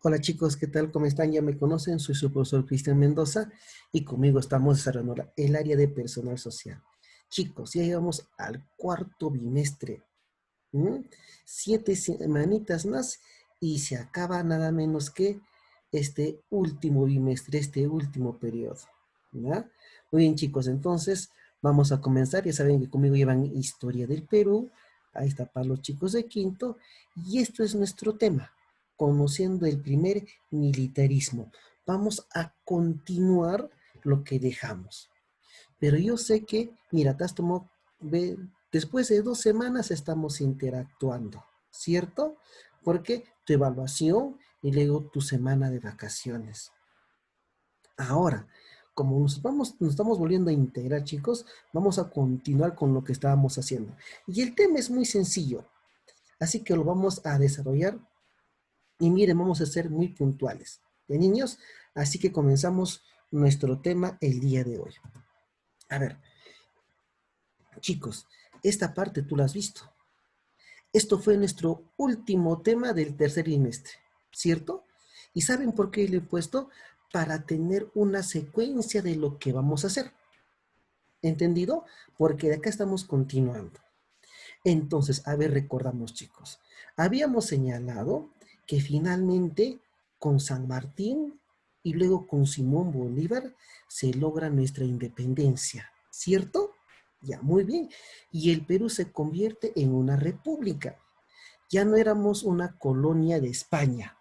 Hola chicos, ¿qué tal? ¿Cómo están? Ya me conocen, soy su profesor Cristian Mendoza y conmigo estamos desarrollando el área de personal social. Chicos, ya llegamos al cuarto bimestre. ¿m? 7 semanitas más y se acaba nada menos que este último bimestre, este último periodo. ¿Ya? Muy bien chicos, entonces vamos a comenzar. Ya saben que conmigo llevan Historia del Perú. Ahí está para los chicos de quinto. Y esto es nuestro tema, conociendo el primer militarismo. Vamos a continuar lo que dejamos. Pero yo sé que, mira, te has tomado, después de 2 semanas estamos interactuando, ¿cierto? Porque tu evaluación y luego tu semana de vacaciones. Ahora, como nos estamos volviendo a integrar, chicos, vamos a continuar con lo que estábamos haciendo. Y el tema es muy sencillo, así que lo vamos a desarrollar y miren, vamos a ser muy puntuales, ¿de niños? Así que comenzamos nuestro tema el día de hoy. A ver, chicos, esta parte tú la has visto. Esto fue nuestro último tema del tercer trimestre, ¿cierto? ¿Y saben por qué lo he puesto? Para tener una secuencia de lo que vamos a hacer. ¿Entendido? Porque de acá estamos continuando. Entonces, a ver, recordamos, chicos. Habíamos señalado que finalmente con San Martín y luego con Simón Bolívar se logra nuestra independencia, ¿cierto? Ya, muy bien. Y el Perú se convierte en una república. Ya no éramos una colonia de España.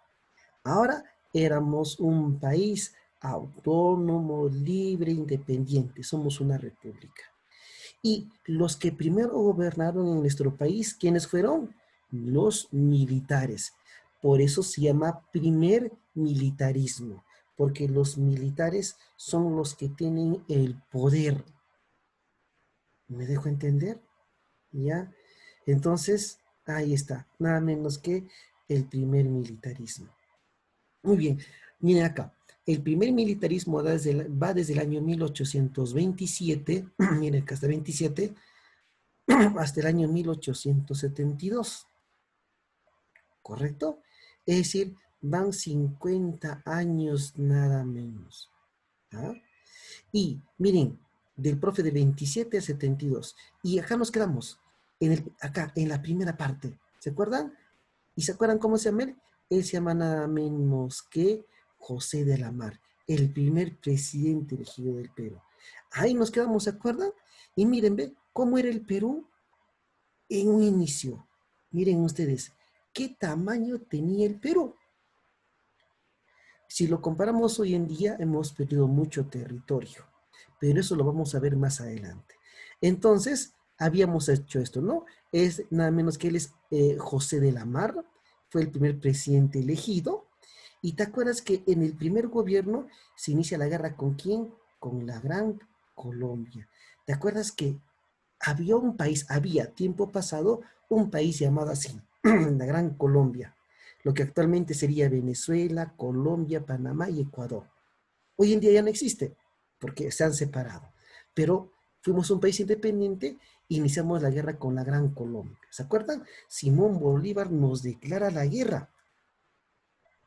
Ahora éramos un país autónomo, libre, independiente. Somos una república. Y los que primero gobernaron en nuestro país, ¿quiénes fueron? Los militares. Por eso se llama primer militarismo, porque los militares son los que tienen el poder. ¿Me dejo entender? ¿Ya? Entonces, ahí está, nada menos que el primer militarismo. Muy bien, miren acá. El primer militarismo va desde el año 1827, miren acá está 27, hasta el año 1872, ¿correcto? Es decir, van 50 años nada menos. ¿Ah? Y miren, del profe de 27 a 72. Y acá nos quedamos, acá, en la primera parte. ¿Se acuerdan? ¿Y se acuerdan cómo se llama él? Él se llama nada menos que José de la Mar, el primer presidente elegido del Perú. Ahí nos quedamos, ¿se acuerdan? Y miren, ve cómo era el Perú en un inicio. Miren ustedes, ¿qué tamaño tenía el Perú? Si lo comparamos hoy en día, hemos perdido mucho territorio, pero eso lo vamos a ver más adelante. Entonces, habíamos hecho esto, ¿no? Es nada menos que él es José de la Mar, fue el primer presidente elegido. Y te acuerdas que en el primer gobierno se inicia la guerra con quién? Con la Gran Colombia. ¿Te acuerdas que había tiempo pasado, un país llamado así, la Gran Colombia, lo que actualmente sería Venezuela, Colombia, Panamá y Ecuador? Hoy en día ya no existe, porque se han separado, pero fuimos un país independiente e iniciamos la guerra con la Gran Colombia. ¿Se acuerdan? Simón Bolívar nos declara la guerra.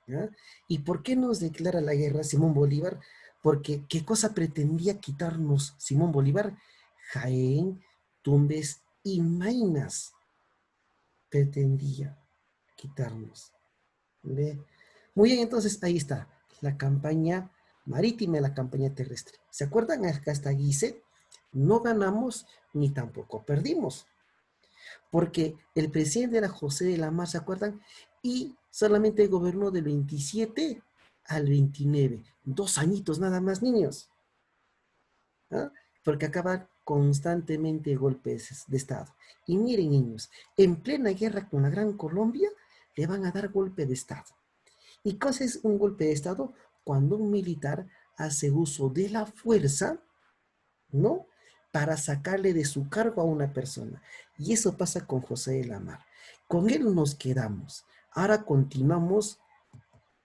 ¿Ya? ¿Y por qué nos declara la guerra Simón Bolívar? Porque ¿qué cosa pretendía quitarnos Simón Bolívar? Jaén, Tumbes y Maynas pretendía quitarnos. ¿Ve? Muy bien, entonces ahí está, la campaña marítima y la campaña terrestre. ¿Se acuerdan? Acá está Guise, no ganamos ni tampoco perdimos, porque el presidente era José de la Mar, ¿se acuerdan? Y solamente gobernó del 27 al 29, 2 añitos nada más, niños. ¿Ah? Porque acaba constantemente golpes de Estado. Y miren, niños, en plena guerra con la Gran Colombia, le van a dar golpe de Estado. ¿Y qué es un golpe de Estado? Cuando un militar hace uso de la fuerza, ¿no? Para sacarle de su cargo a una persona. Y eso pasa con José de la Mar. Con él nos quedamos. Ahora continuamos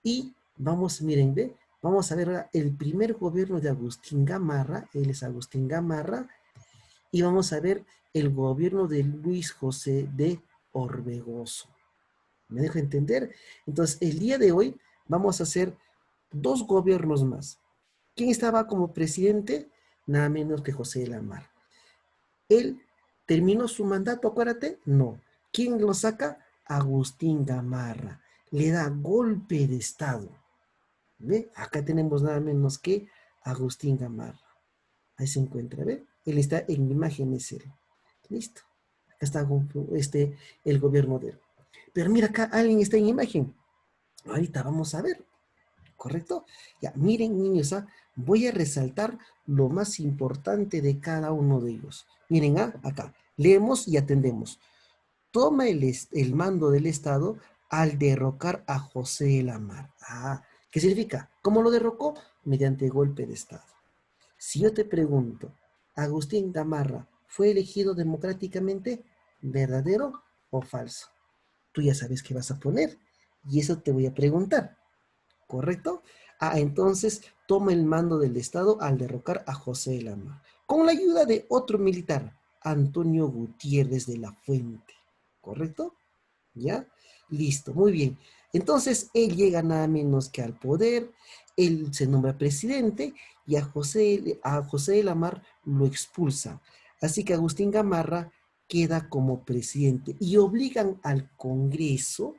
y vamos, miren, ve, vamos a ver ahora el primer gobierno de Agustín Gamarra. Él es Agustín Gamarra. Y vamos a ver el gobierno de Luis José de Orbegoso. ¿Me dejo entender? Entonces, el día de hoy vamos a hacer 2 gobiernos más. ¿Quién estaba como presidente? Nada menos que José de la Mar. Él terminó su mandato, acuérdate, no. ¿Quién lo saca? Agustín Gamarra. Le da golpe de Estado. ¿Ve? Acá tenemos nada menos que Agustín Gamarra. Ahí se encuentra, ¿ve? Él está en imagen, es él. Listo. Acá está el gobierno de él. Pero mira, acá alguien está en imagen. Ahorita vamos a ver. ¿Correcto? Ya, miren, niños, voy a resaltar lo más importante de cada uno de ellos. Miren, acá, leemos y atendemos. Toma el mando del Estado al derrocar a José de la Mar. ¿Qué significa? ¿Cómo lo derrocó? Mediante golpe de Estado. Si yo te pregunto, ¿Agustín Gamarra fue elegido democráticamente? ¿Verdadero o falso? Tú ya sabes qué vas a poner y eso te voy a preguntar. ¿Correcto? Entonces toma el mando del Estado al derrocar a José de la Mar, con la ayuda de otro militar, Antonio Gutiérrez de la Fuente. ¿Correcto? ¿Ya? Listo, muy bien. Entonces él llega nada menos que al poder, él se nombra presidente y a José de la Mar lo expulsa. Así que Agustín Gamarra queda como presidente y obligan al Congreso,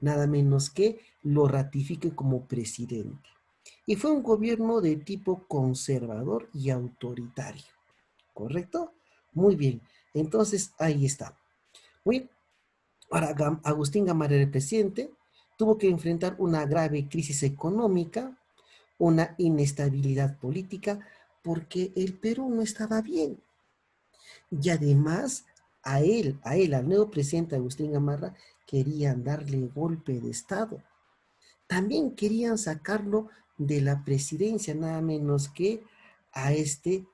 nada menos que lo ratifique como presidente. Y fue un gobierno de tipo conservador y autoritario. ¿Correcto? Muy bien. Entonces ahí está. Muy bien. Ahora, Agustín Gamarra, el presidente, tuvo que enfrentar una grave crisis económica, una inestabilidad política, porque el Perú no estaba bien. Y además, al nuevo presidente Agustín Gamarra, querían darle golpe de Estado. También querían sacarlo de la presidencia, nada menos que a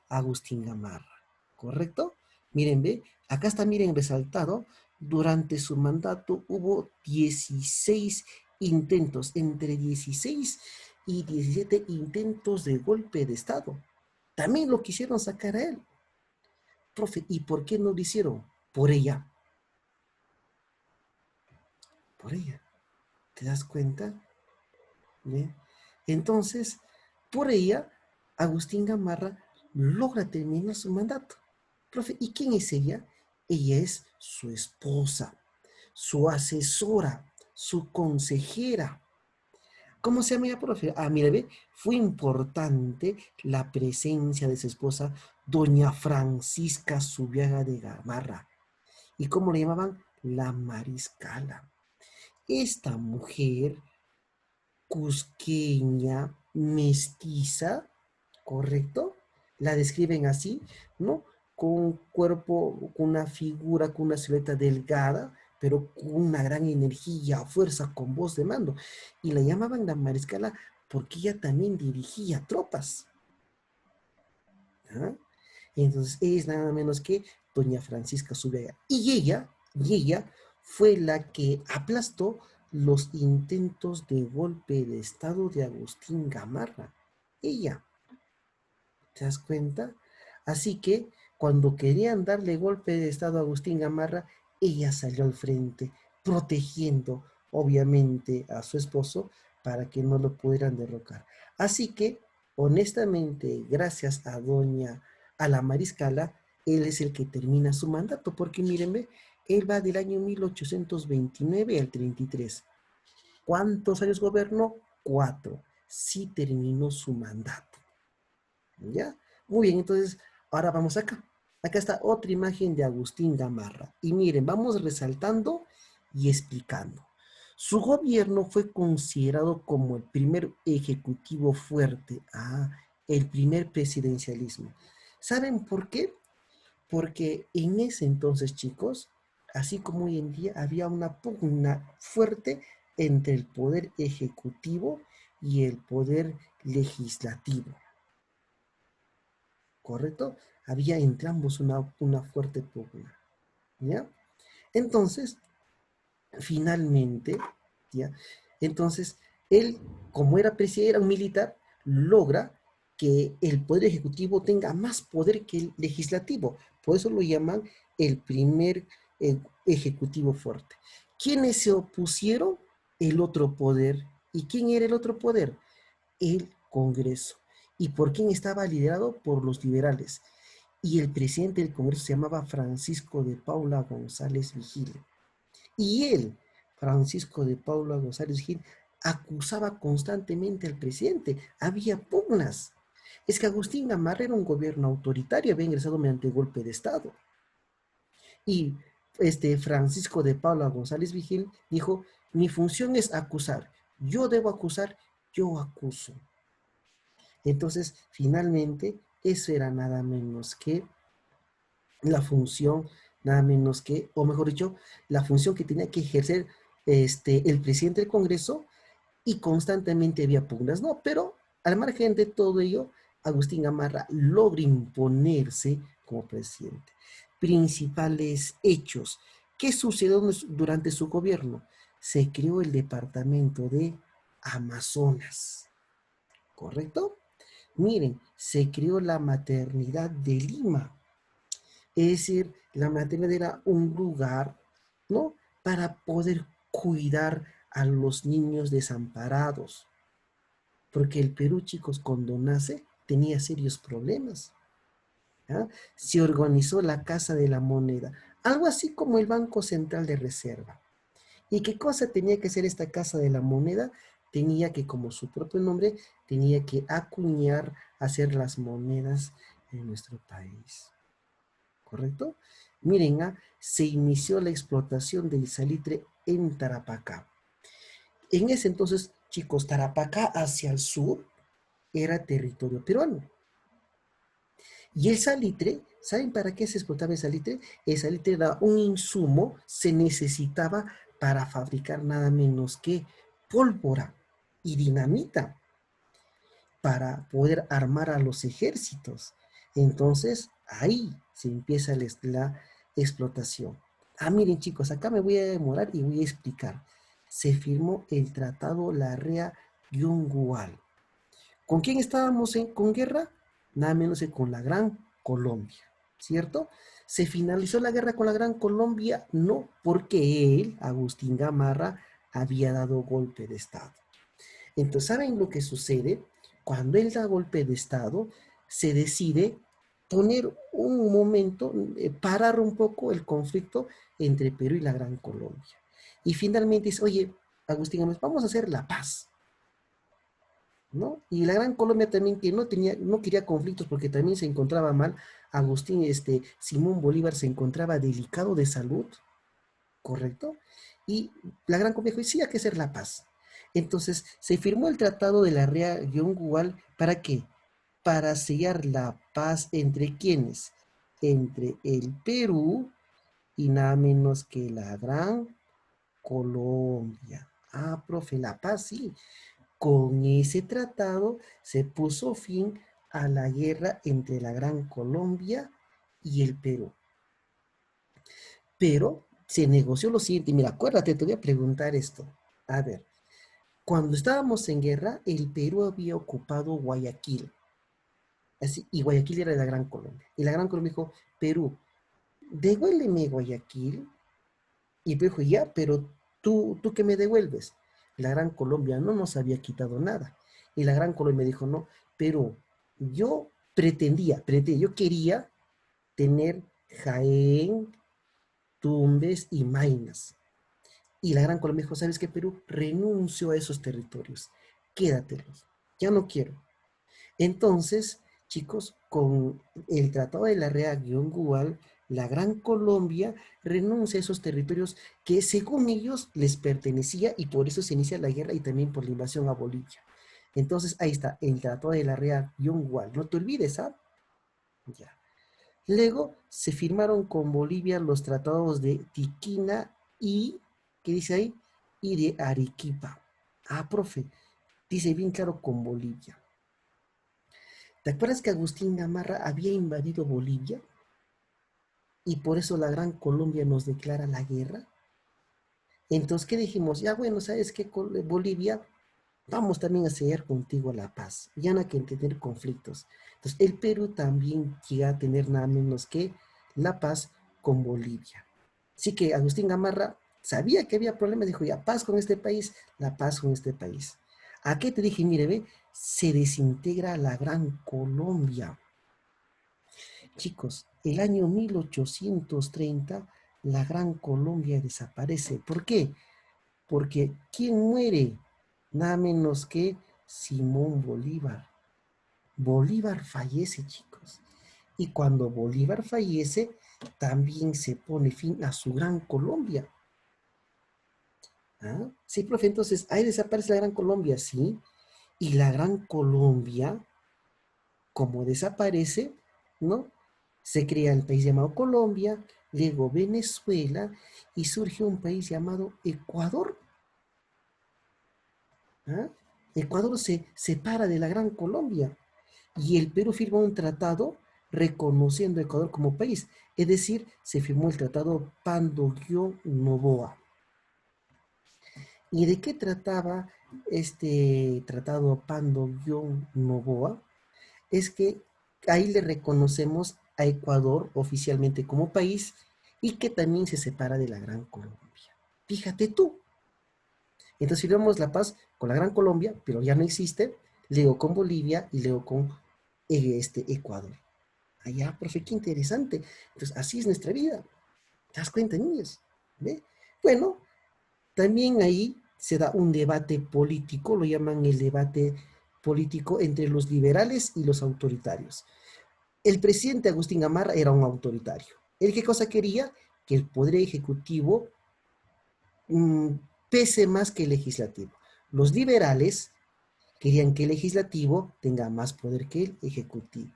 Agustín Gamarra. ¿Correcto? Miren, ve, acá está, miren, resaltado, durante su mandato hubo 16 intentos, entre 16 y 17 intentos de golpe de Estado. También lo quisieron sacar a él. Profe, ¿y por qué no lo hicieron? Por ella. Por ella. ¿Te das cuenta? ¿Ve? Entonces, por ella, Agustín Gamarra logra terminar su mandato. Profe, ¿y quién es ella? Ella es su esposa, su asesora, su consejera. ¿Cómo se llama ella, profe? Mira, ve, fue importante la presencia de su esposa, doña Francisca Zubiaga de Gamarra. ¿Y cómo le llamaban? La Mariscala. Esta mujer cusqueña, mestiza, ¿correcto? La describen así, ¿no? Con un cuerpo, con una figura, con una silueta delgada, pero con una gran energía, fuerza, con voz de mando. Y la llamaban la mariscala porque ella también dirigía tropas. ¿Ah? Entonces es nada menos que doña Francisca Zubiaga. Y ella fue la que aplastó los intentos de golpe de Estado de Agustín Gamarra. Ella, ¿te das cuenta? Así que cuando querían darle golpe de Estado a Agustín Gamarra, ella salió al frente, protegiendo obviamente a su esposo para que no lo pudieran derrocar. Así que, honestamente, gracias a la Mariscala, él es el que termina su mandato, porque mírenme, él va del año 1829 al 33. ¿Cuántos años gobernó? 4. Sí terminó su mandato. ¿Ya? Muy bien, entonces, ahora vamos acá. Acá está otra imagen de Agustín Gamarra. Y miren, vamos resaltando y explicando. Su gobierno fue considerado como el primer ejecutivo fuerte, el primer presidencialismo. ¿Saben por qué? Porque en ese entonces, chicos, así como hoy en día, había una pugna fuerte entre el poder ejecutivo y el poder legislativo. ¿Correcto? Había entre ambos una fuerte pugna. ¿Ya? Entonces, finalmente, ¿ya? Entonces, él, como era presidente, era un militar, logra que el poder ejecutivo tenga más poder que el legislativo. Por eso lo llaman el primer ejecutivo fuerte. ¿Quiénes se opusieron? el otro poder. ¿Y quién era el otro poder? El Congreso. ¿Y por quién estaba liderado? Por los liberales. Y el presidente del Congreso se llamaba Francisco de Paula González Vigil. Y él, Francisco de Paula González Vigil, acusaba constantemente al presidente. Había pugnas. Es que Agustín Gamarra era un gobierno autoritario, había ingresado mediante golpe de Estado. Y Francisco de Paula González Vigil dijo, mi función es acusar, yo debo acusar, yo acuso. Entonces, finalmente, eso era nada menos que la función, nada menos que, o mejor dicho, la función que tenía que ejercer el presidente del Congreso, y constantemente había pugnas, ¿no? Pero al margen de todo ello, Agustín Gamarra logra imponerse como presidente. Principales hechos. ¿Qué sucedió durante su gobierno? Se creó el departamento de Amazonas, ¿correcto? Miren, se creó la maternidad de Lima. Es decir, la maternidad era un lugar, ¿no? Para poder cuidar a los niños desamparados. Porque el Perú, chicos, cuando nace, tenía serios problemas. ¿Ya? Se organizó la Casa de la Moneda, algo así como el Banco Central de Reserva. ¿Y qué cosa tenía que hacer esta Casa de la Moneda? Tenía que, como su propio nombre, tenía que acuñar, hacer las monedas en nuestro país. ¿Correcto? Miren, se inició la explotación del salitre en Tarapacá. En ese entonces, chicos, Tarapacá hacia el sur era territorio peruano. Y el salitre, ¿saben para qué se explotaba el salitre? El salitre era un insumo, se necesitaba para fabricar nada menos que pólvora y dinamita para poder armar a los ejércitos. Entonces, ahí se empieza la explotación. Miren chicos, acá me voy a demorar y voy a explicar. Se firmó el Tratado Larrea-Yungual. ¿Con quién estábamos con guerra? Nada menos que con la Gran Colombia, ¿cierto? ¿Se finalizó la guerra con la Gran Colombia? No, porque él, Agustín Gamarra, había dado golpe de Estado. Entonces, ¿saben lo que sucede? Cuando él da golpe de Estado, se decide poner un momento, parar un poco el conflicto entre Perú y la Gran Colombia. Y finalmente dice, oye, Agustín Gamarra, vamos a hacer la paz. ¿No? Y la Gran Colombia también que no quería conflictos porque también se encontraba mal. Agustín, Simón Bolívar se encontraba delicado de salud, ¿correcto? Y la Gran Colombia dijo, sí, hay que hacer la paz. Entonces, se firmó el Tratado de la Rea-Yungual, ¿para qué? Para sellar la paz entre quienes, entre el Perú y nada menos que la Gran Colombia. Profe, la paz, sí. Con ese tratado se puso fin a la guerra entre la Gran Colombia y el Perú. Pero se negoció lo siguiente, mira, acuérdate, te voy a preguntar esto. A ver, cuando estábamos en guerra, el Perú había ocupado Guayaquil. Así, y Guayaquil era de la Gran Colombia. Y la Gran Colombia dijo, Perú, devuélveme Guayaquil. Y Perú dijo, ya, pero tú ¿qué me devuelves? La Gran Colombia no nos había quitado nada. Y la Gran Colombia dijo, no, pero yo yo quería tener Jaén, Tumbes y Maynas. Y la Gran Colombia dijo, ¿sabes qué, Perú? Renuncio a esos territorios, quédatelos, ya no quiero. Entonces, chicos, con el Tratado de la Rea-Gual, la Gran Colombia renuncia a esos territorios que según ellos les pertenecía y por eso se inicia la guerra y también por la invasión a Bolivia. Entonces, ahí está, el Tratado de la Rea-Gual. No te olvides, ¿ah? Ya. Luego se firmaron con Bolivia los tratados de Tiquina y, ¿qué dice ahí? Y de Arequipa. Profe, dice bien claro con Bolivia. ¿Te acuerdas que Agustín Gamarra había invadido Bolivia? Y por eso la Gran Colombia nos declara la guerra. Entonces, ¿qué dijimos? Ya bueno, ¿sabes qué? Bolivia, vamos también a sellar contigo la paz. Ya no hay que tener conflictos. Entonces, el Perú también llega a tener nada menos que la paz con Bolivia. Así que Agustín Gamarra sabía que había problemas, dijo, ya, paz con este país, la paz con este país. ¿A qué te dije? Mire, ve, se desintegra la Gran Colombia. Chicos, el año 1830, la Gran Colombia desaparece. ¿Por qué? Porque ¿quién muere? Nada menos que Simón Bolívar. Bolívar fallece, chicos. Y cuando Bolívar fallece, también se pone fin a su Gran Colombia. ¿Ah? Sí, profe, entonces ahí desaparece la Gran Colombia, sí. Y la Gran Colombia, como desaparece, ¿no? Se crea el país llamado Colombia, luego Venezuela y surge un país llamado Ecuador. ¿Ah? Ecuador se separa de la Gran Colombia y el Perú firma un tratado reconociendo a Ecuador como país. Es decir, se firmó el tratado Pando-Noboa. ¿Y de qué trataba este tratado Pando-Noboa? Es que ahí le reconocemos a Ecuador oficialmente como país y que también se separa de la Gran Colombia. Fíjate tú. Entonces firmamos la paz con la Gran Colombia, pero ya no existe, luego con Bolivia y luego con Ecuador. Allá, profe, qué interesante. Entonces, así es nuestra vida. ¿Te das cuenta, niños? ¿Ve? Bueno, también ahí se da un debate político, lo llaman el debate político entre los liberales y los autoritarios. El presidente Agustín Gamarra era un autoritario. ¿Él qué cosa quería? Que el poder ejecutivo mmm, pese más que el legislativo. Los liberales querían que el legislativo tenga más poder que el ejecutivo.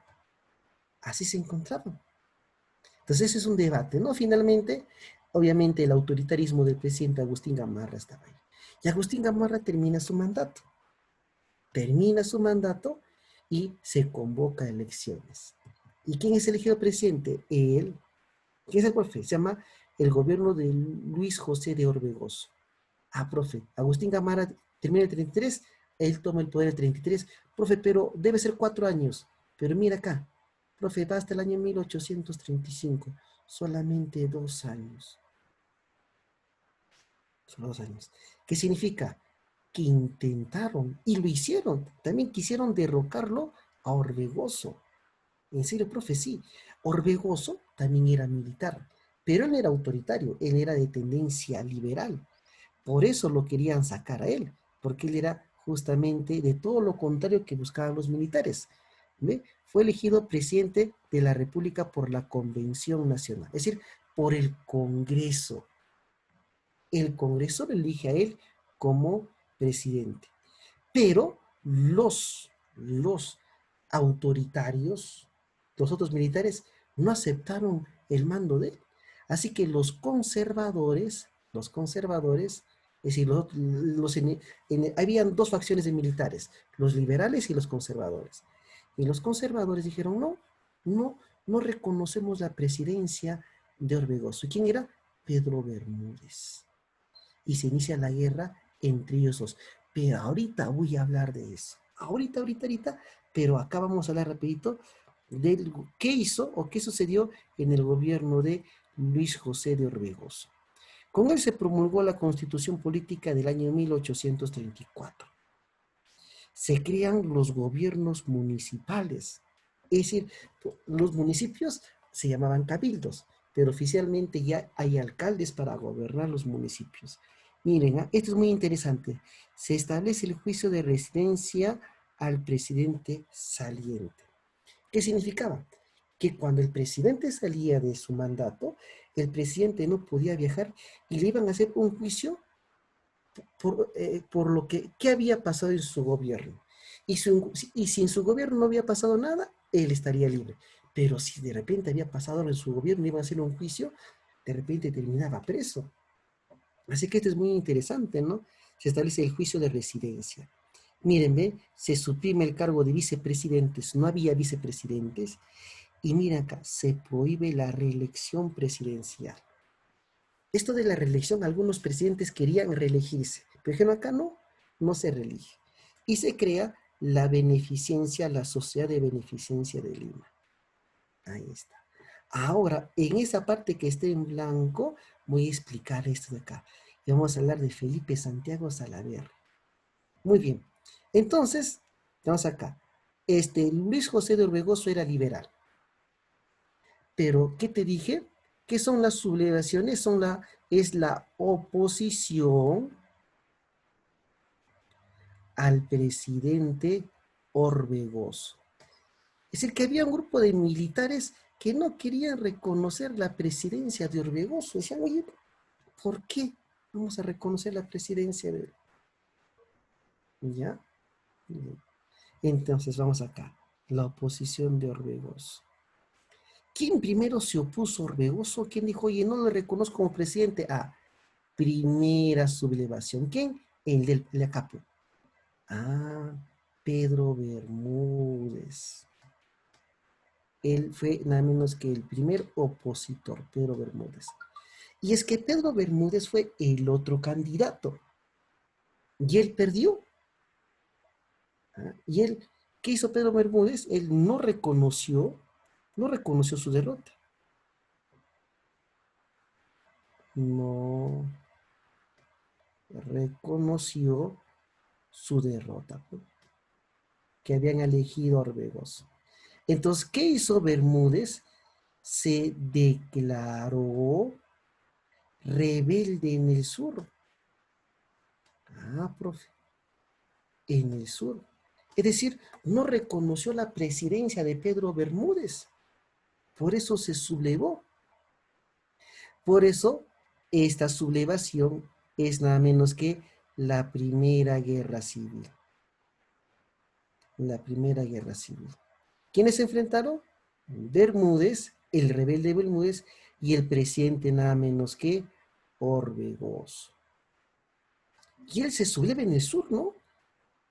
Así se encontraban. Entonces ese es un debate, ¿no? Finalmente, obviamente el autoritarismo del presidente Agustín Gamarra estaba ahí. Y Agustín Gamarra termina su mandato. Termina su mandato y se convoca a elecciones. ¿Y quién es elegido presidente? Él. ¿Quién es el profe? Se llama el gobierno de Luis José de Orbegoso. Ah, profe, Agustín Gamarra termina el 33, él toma el poder el 33. Profe, pero debe ser 4 años. Pero mira acá, profe, va hasta el año 1835. Solamente 2 años. Solo 2 años. ¿Qué significa? Que intentaron y lo hicieron. También quisieron derrocarlo a Orbegoso. En serio, profe, sí. Orbegoso también era militar, pero él no era autoritario, él era de tendencia liberal. Por eso lo querían sacar a él, porque él era justamente de todo lo contrario que buscaban los militares. ¿Ve? Fue elegido presidente de la República por la Convención Nacional, es decir, por el Congreso. El Congreso lo elige a él como presidente. Pero los autoritarios, los otros militares, no aceptaron el mando de él. Así que es decir, habían dos facciones de militares, los liberales y los conservadores. Y los conservadores dijeron, no, no, no reconocemos la presidencia de Orbegoso. ¿Y quién era? Pedro Bermúdez. Y se inicia la guerra entre ellos dos. Pero ahorita voy a hablar de eso. Ahorita, pero acá vamos a hablar rapidito de qué hizo o qué sucedió en el gobierno de Luis José de Orbegoso. Con él se promulgó la Constitución Política del año 1834. Se crean los gobiernos municipales. Es decir, los municipios se llamaban cabildos, pero oficialmente ya hay alcaldes para gobernar los municipios. Miren, esto es muy interesante. Se establece el juicio de residencia al presidente saliente. ¿Qué significaba? Que cuando el presidente salía de su mandato, el presidente no podía viajar y le iban a hacer un juicio por lo que ¿qué había pasado en su gobierno? Y si en su gobierno no había pasado nada, él estaría libre. Pero si de repente había pasado algo en su gobierno y iba a hacer un juicio, de repente terminaba preso. Así que esto es muy interesante, ¿no? Se establece el juicio de residencia. Miren, ¿ve? Se suprime el cargo de vicepresidentes, no había vicepresidentes. Y mira acá, se prohíbe la reelección presidencial. Esto de la reelección, algunos presidentes querían reelegirse, pero dijeron acá no, no se reelige. Y se crea la beneficencia, la Sociedad de Beneficencia de Lima. Ahí está. Ahora, en esa parte que esté en blanco, voy a explicar esto de acá. Y vamos a hablar de Felipe Santiago Salaverry. Muy bien. Entonces, vamos acá. Luis José de Orbegoso era liberal. Pero, ¿qué te dije? ¿Qué son las sublevaciones? Es la oposición al presidente Orbegoso. Es decir, que había un grupo de militares que no querían reconocer la presidencia de Orbegoso. Decían, oye, ¿por qué vamos a reconocer la presidencia de... ¿Ya? Entonces, vamos acá. La oposición de Orbegoso. ¿Quién primero se opuso a Orbegoso? ¿Quién dijo, oye, no lo reconozco como presidente? Ah, primera sublevación. ¿Quién? El del Acapo. Ah, Pedro Bermúdez. Él fue nada menos que el primer opositor, Pedro Bermúdez. Y es que Pedro Bermúdez fue el otro candidato. Y él perdió. ¿Ah? Y él, ¿qué hizo Pedro Bermúdez? Él no reconoció su derrota. No reconoció su derrota, que habían elegido a Orbegoso. Entonces, ¿qué hizo Bermúdez? Se declaró rebelde en el sur. Ah, profe, en el sur. Es decir, no reconoció la presidencia de Pedro Bermúdez. Por eso se sublevó. Por eso, esta sublevación es nada menos que la Primera Guerra Civil. La Primera Guerra Civil. ¿Quiénes se enfrentaron? Bermúdez, el rebelde Bermúdez, y el presidente nada menos que Orbegoso. Y él se subleva en el sur, ¿no?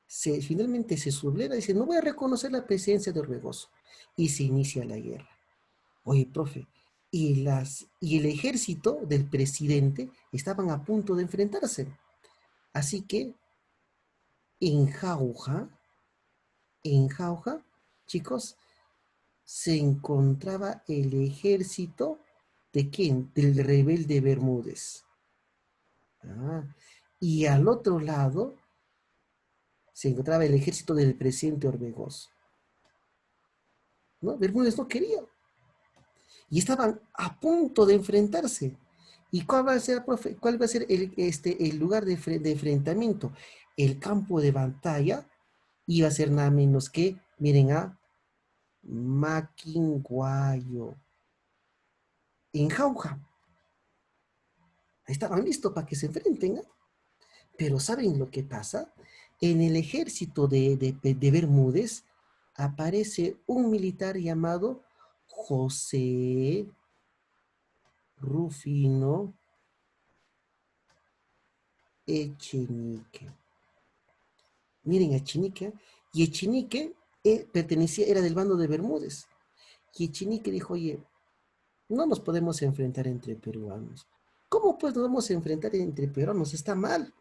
Finalmente se subleva y dice, no voy a reconocer la presidencia de Orbegoso. Y se inicia la guerra. Oye, profe, y el ejército del presidente estaban a punto de enfrentarse. Así que en Jauja, chicos, se encontraba el ejército de quién? Del rebelde Bermúdez. Ah, y al otro lado se encontraba el ejército del presidente Orbegoso. ¿No? Bermúdez no quería. Y estaban a punto de enfrentarse. ¿Y cuál va a ser, profe? ¿Cuál va a ser el lugar de enfrentamiento? El campo de batalla iba a ser nada menos que, miren, a Maquinguayo, en Jauja. Estaban listos para que se enfrenten, ¿eh? Pero ¿saben lo que pasa? En el ejército de Bermúdez aparece un militar llamado José Rufino Echenique. Miren, Echenique, y Echenique era del bando de Bermúdez. Y Echenique dijo, oye, no nos podemos enfrentar entre peruanos. ¿Cómo pues nos vamos a enfrentar entre peruanos? Está mal.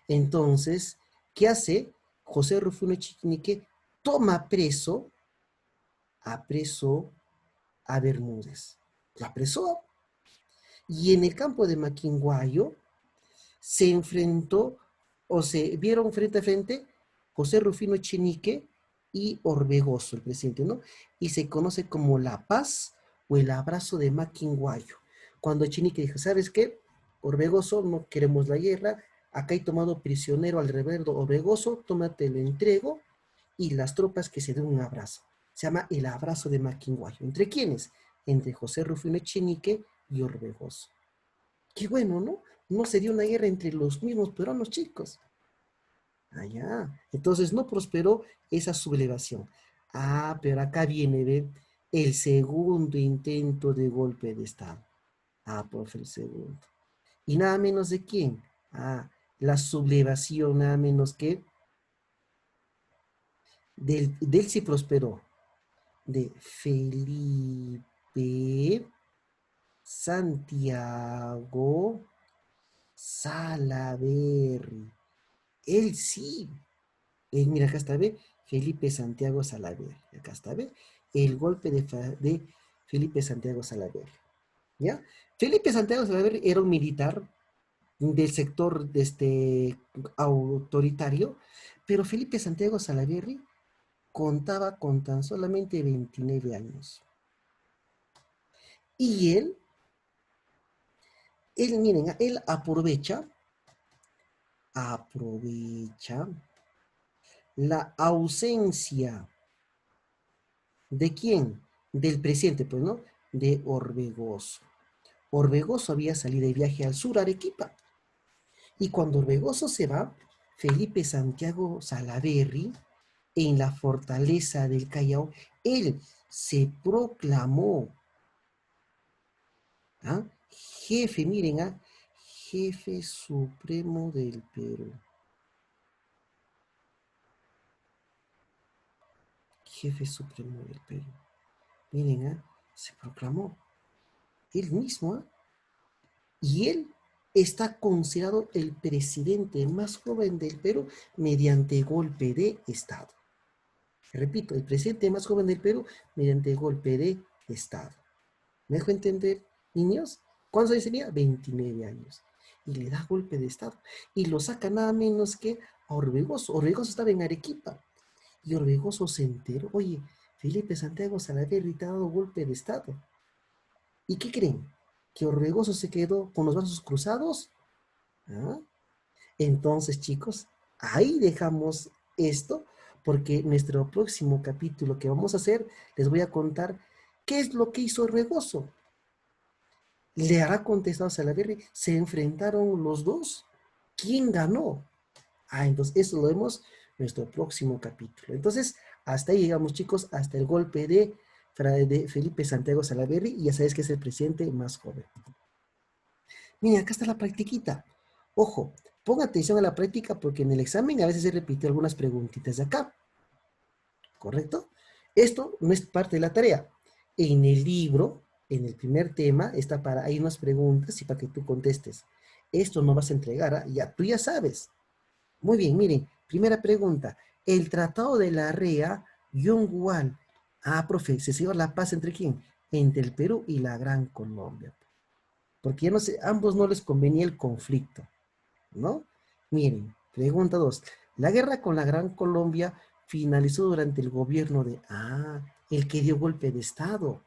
Entonces, ¿qué hace? José Rufino Echenique toma preso a Bermúdez. Lo apresó. Y en el campo de Maquinguayo se enfrentó, o se vieron frente a frente, José Rufino Echenique y Orbegoso, el presidente, ¿no? Y se conoce como la paz o el abrazo de Maquinguayo. Cuando Echenique dijo, ¿sabes qué? Orbegoso, no queremos la guerra, acá he tomado prisionero al rebelde Orbegoso, tómate, lo entrego, y las tropas que se den un abrazo. Se llama el abrazo de Maquinguayo. ¿Entre quiénes? Entre José Rufino Echenique y Orbegoso. Qué bueno, ¿no? No se dio una guerra entre los mismos peruanos, chicos. Allá. Entonces no prosperó esa sublevación. Ah, pero acá viene, ¿ve? El segundo intento de golpe de Estado. Ah, profe, el segundo. ¿Y nada menos de quién? Ah, la sublevación nada menos que del sí prosperó. De Felipe Santiago Salaverry. Él sí. Mira, acá está, ¿ve? Felipe Santiago Salaverry. Acá está, ¿ve? El golpe de Felipe Santiago Salaverry. ¿Ya? Felipe Santiago Salaverry era un militar del sector de autoritario, pero Felipe Santiago Salaverry contaba con tan solamente 29 años. Y miren, él aprovecha la ausencia ¿de quién? Del presidente, pues, ¿no? De Orbegoso. Orbegoso había salido de viaje al sur, a Arequipa. Y cuando Orbegoso se va, Felipe Santiago Salaverry, en la fortaleza del Callao, él se proclamó, ¿ah? Jefe, miren, jefe supremo del Perú. Jefe supremo del Perú. Miren, se proclamó él mismo, y él está considerado el presidente más joven del Perú mediante golpe de Estado. Repito, el presidente más joven del Perú mediante golpe de Estado. ¿Me dejo entender, niños? ¿Cuántos años tenía? 29 años. Y le da golpe de Estado. Y lo saca nada menos que a Orbegoso. Orbegoso estaba en Arequipa. Y Orbegoso se enteró. Oye, Felipe Santiago Salaverry te ha dado golpe de Estado. ¿Y qué creen? ¿Que Orbegoso se quedó con los brazos cruzados? ¿Ah? Entonces, chicos, ahí dejamos esto, porque nuestro próximo capítulo que vamos a hacer, les voy a contar qué es lo que hizo Orbegoso. ¿Le hará contestado a Salaverry? ¿Se enfrentaron los dos? ¿Quién ganó? Entonces eso lo vemos en nuestro próximo capítulo. Entonces, hasta ahí llegamos, chicos, hasta el golpe de Felipe Santiago Salaverry, y ya sabes que es el presidente más joven. Mira, acá está la practiquita. Ojo, ponga atención a la práctica porque en el examen a veces se repite algunas preguntitas de acá. ¿Correcto? Esto no es parte de la tarea. En el libro, en el primer tema, hay unas preguntas y para que tú contestes. Esto no vas a entregar, ya tú ya sabes. Muy bien, miren, primera pregunta. El Tratado de la Rea, Yongual. Profe, ¿se selló la paz entre quién? Entre el Perú y la Gran Colombia. Porque ya no sé, ambos no les convenía el conflicto, ¿no? Miren, pregunta 2. La guerra con la Gran Colombia finalizó durante el gobierno de, el que dio golpe de Estado,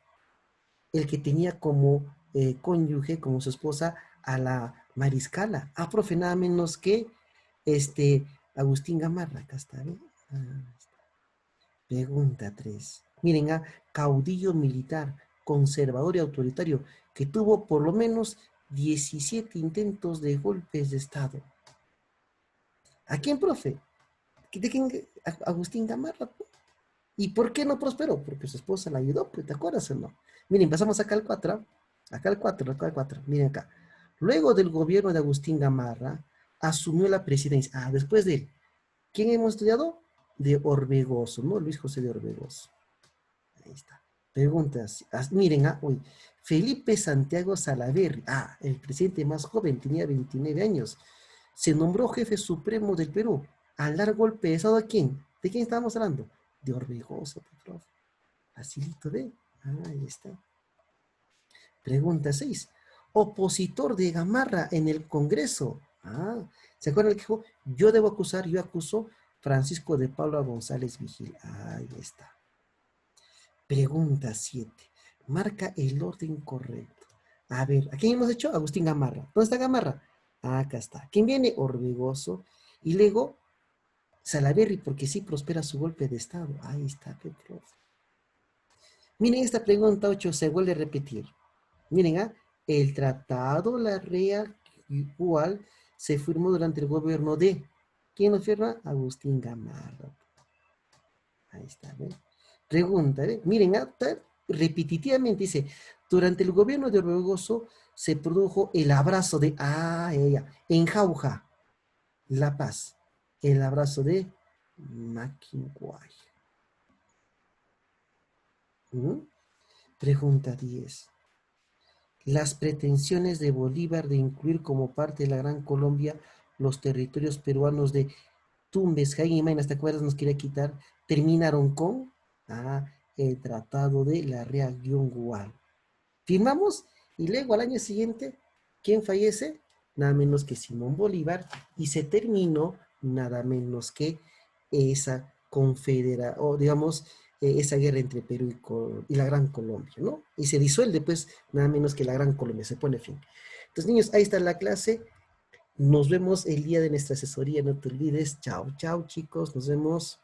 el que tenía como cónyuge, como su esposa, a la mariscala. Profe, nada menos que Agustín Gamarra. Acá está, ¿eh? Está. Pregunta 3. Miren, caudillo militar, conservador y autoritario, que tuvo por lo menos 17 intentos de golpes de Estado. ¿A quién, profe? ¿De quién? Agustín Gamarra. ¿Y por qué no prosperó? Porque su esposa la ayudó, pues, ¿te acuerdas o no? Miren, pasamos acá al 4. Acá al 4. Miren acá. Luego del gobierno de Agustín Gamarra, asumió la presidencia. Después de él. ¿Quién hemos estudiado? De Orbegoso, ¿no? Luis José de Orbegoso. Ahí está. Preguntas. Miren, hoy. Felipe Santiago Salaverry. El presidente más joven, tenía 29 años. Se nombró jefe supremo del Perú. Al dar golpe de Estado, ¿a quién? ¿De quién estábamos hablando? De Orbegoso, profe. Facilito de. Ahí está. Pregunta 6. Opositor de Gamarra en el Congreso. ¿Se acuerdan el que dijo? Yo acuso Francisco de Paula González Vigil. Ahí está. Pregunta 7. Marca el orden correcto. A ver, ¿a quién hemos hecho? Agustín Gamarra. ¿Dónde está Gamarra? Acá está. ¿Quién viene? Orbegoso. Y luego Salaverry, porque sí prospera su golpe de Estado. Ahí está, profe. Miren, esta pregunta 8 se vuelve a repetir. Miren, el Tratado La Rea igual se firmó durante el gobierno de. ¿Quién lo firma? Agustín Gamarra. Ahí está, ¿ven? Pregunta, ¿ven? Miren, repetitivamente dice, durante el gobierno de Orbegoso se produjo el abrazo de, en Jauja, La Paz, el abrazo de Maquinguay. Pregunta 10. Las pretensiones de Bolívar de incluir como parte de la Gran Colombia los territorios peruanos de Tumbes, Jaén y Maynas, ¿te acuerdas? Nos quería quitar, terminaron con el Tratado de la Rea-Gual. Firmamos y luego al año siguiente, ¿quién fallece? nada menos que Simón Bolívar, y se terminó nada menos que esa o digamos, esa guerra entre Perú y la Gran Colombia, ¿no? Y se disuelve, pues, nada menos que la Gran Colombia, se pone fin. Entonces, niños, ahí está la clase. Nos vemos el día de nuestra asesoría, no te olvides. Chao, chao, chicos, nos vemos.